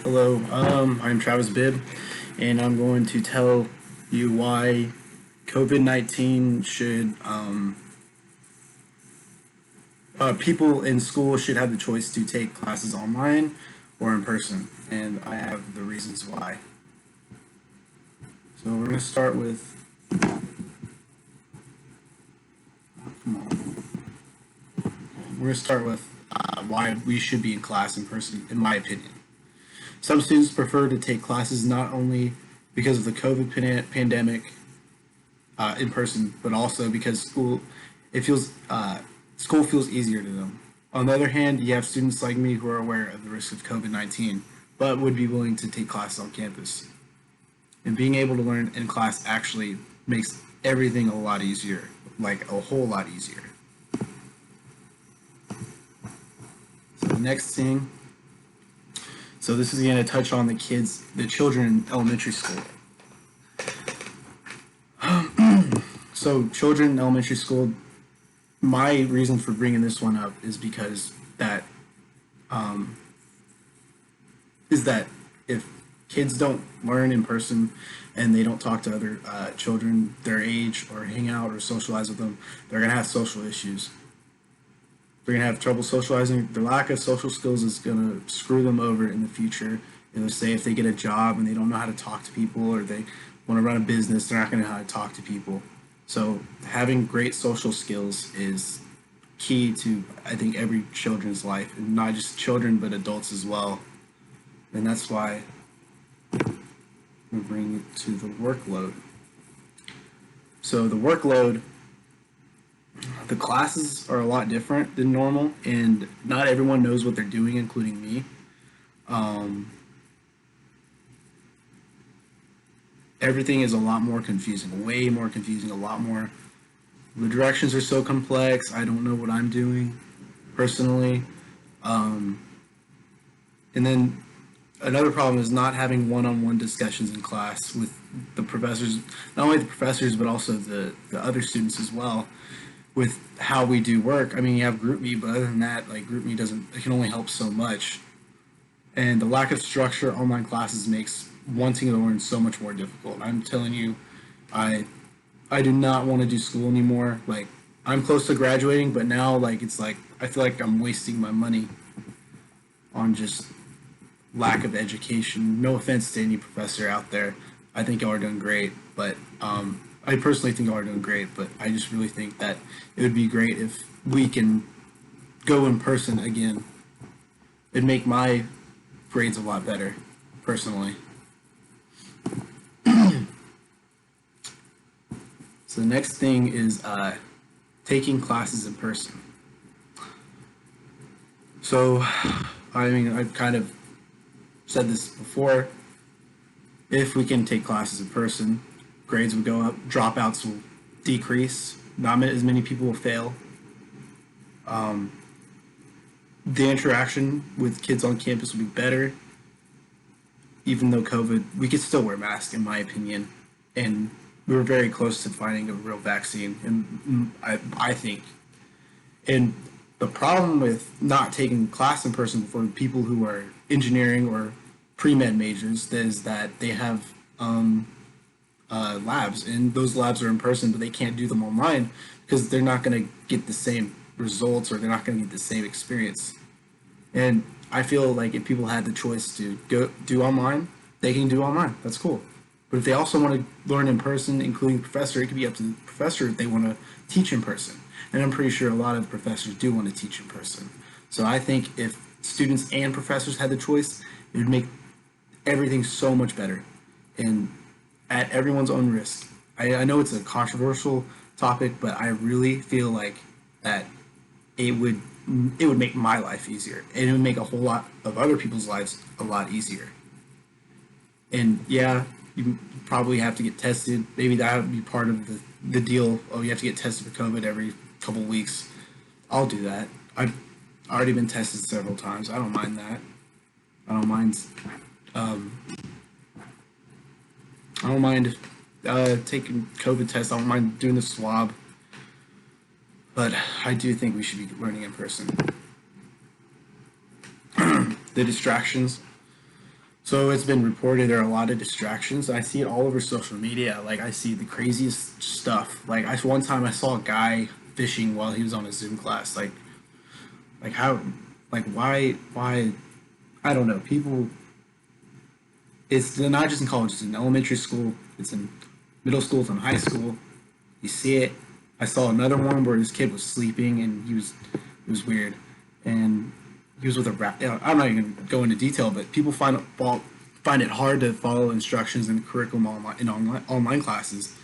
Hello, I'm Travis Bibb, and I'm going to tell you why COVID-19 should, people in school should have the choice to take classes online or in person, and I have the reasons why. So we're going to start with, come on, we're going to start with why we should be in class in person, in my opinion. Some students prefer to take classes not only because of the COVID pandemic in person, but also because it feels school feels easier to them. On the other hand, you have students like me who are aware of the risk of COVID-19, but would be willing to take classes on campus. And being able to learn in class actually makes everything a lot easier, like a whole lot easier. So the next thing, so this is going to touch on the children in elementary school. So children in elementary school, my reason for bringing this one up is because um, that if kids don't learn in person and they don't talk to other children their age or hang out or socialize with them, they're gonna have social issues. They're gonna have trouble socializing. The lack of social skills is gonna screw them over in the future. Say if they get a job and they don't know how to talk to people, or they want to run a business, they're not gonna know how to talk to people. So having great social skills is key to, I think, every children's life, and not just children but adults as well. And that's why we bring it to the workload. So the classes are a lot different than normal, and not everyone knows what they're doing, including me. Um, Everything is a lot more confusing, way more confusing, a lot more. The directions are so complex. I don't know what I'm doing personally. Um, and then another problem is not having one-on-one discussions in class with the professors, not only the professors but also the other students as well, with how we do work. I mean, you have GroupMe, but other than that, like GroupMe doesn't, it can only help so much. And the lack of structure online classes makes wanting to learn so much more difficult. I'm telling you, I I do not want to do school anymore. Like, I'm close to graduating, but now it's like I feel like I'm wasting my money on just lack of education. No offense to any professor out there. I think y'all are doing great, but I personally think y'all are doing great. But I just really think that it would be great if we can go in person again. It'd make my grades a lot better, personally. So the next thing is taking classes in person. So, I mean, I've kind of said this before. If we can take classes in person, grades will go up, dropouts will decrease, not as many people will fail. Um, the interaction with kids on campus will be better, even though COVID, we could still wear masks, in my opinion. And we were very close to finding a real vaccine, and I think. And the problem with not taking class in person for people who are engineering or pre-med majors is that they have labs, and those labs are in person, but they can't do them online because they're not going to get the same results, or they're not going to get the same experience. And I feel like if people had the choice to go do online, they can do online. That's cool. But if they also want to learn in person, including the professor, it could be up to the professor if they want to teach in person. And I'm pretty sure a lot of professors do want to teach in person. So I think if students and professors had the choice, it would make everything so much better, and at everyone's own risk. I know it's a controversial topic, but I really feel like that it would it would make my life easier, and it would make a whole lot of other people's lives a lot easier. And yeah, you probably have to get tested. Maybe that would be part of the deal. Oh, you have to get tested for COVID every couple weeks. I'll do that. I've already been tested several times. I don't mind that. I don't mind. Um, I don't mind taking COVID tests. I don't mind doing the swab. But I do think we should be learning in person. The distractions. So it's been reported there are a lot of distractions. I see it all over social media. Like I see the craziest stuff. Like one time I saw a guy fishing while he was on a Zoom class. Like how, like why? I don't know. People, it's not just in college. It's in elementary school. It's in middle school. It's in high school. You see it. I saw another one where this kid was sleeping and it was weird, and he was with a rap. I'm not even going to go into detail, but people find it hard to follow instructions and curriculum online classes,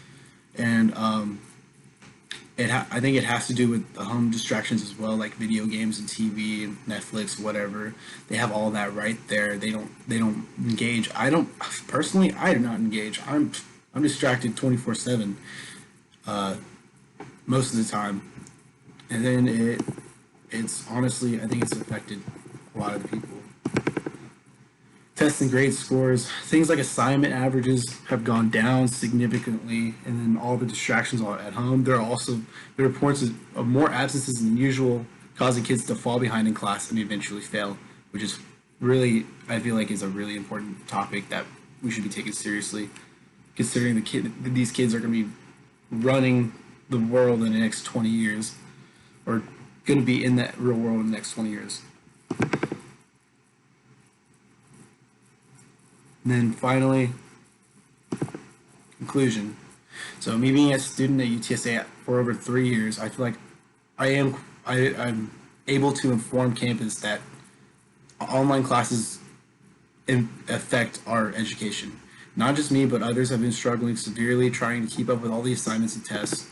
and I think it has to do with the home distractions as well, like video games and TV and Netflix, whatever. They have all that right there. They don't engage. I don't personally. I do not engage. I'm distracted 24/7 most of the time, and then it's honestly I think it's affected a lot of the people. Test and grade scores, things like assignment averages have gone down significantly, and then all the distractions are at home. There are also the reports of more absences than usual, causing kids to fall behind in class and eventually fail, which is really I feel like is a really important topic that we should be taking seriously, considering these kids are going to be running the world in the next 20 years, or going to be in that real world in the next 20 years. And then finally, conclusion. So me being a student at UTSA for over 3 years, I feel like I'm able to inform campus that online classes affect our education. Not just me, but others have been struggling severely trying to keep up with all the assignments and tests.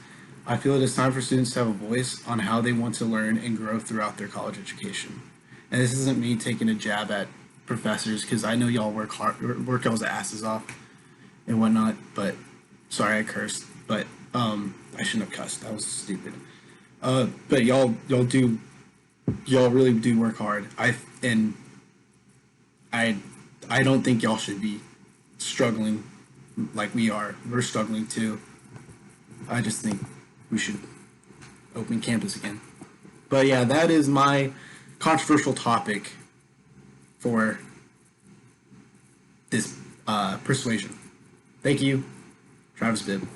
I feel it is time for students to have a voice on how they want to learn and grow throughout their college education. And this isn't me taking a jab at professors because I know y'all work y'all's asses off and whatnot. But sorry, I cursed. But I shouldn't have cussed. That was stupid. But y'all really do work hard. And I I don't think y'all should be struggling like we are. We're struggling too. I just think we should open campus again. But yeah, that is my controversial topic for this persuasion. Thank you, Travis Bibb.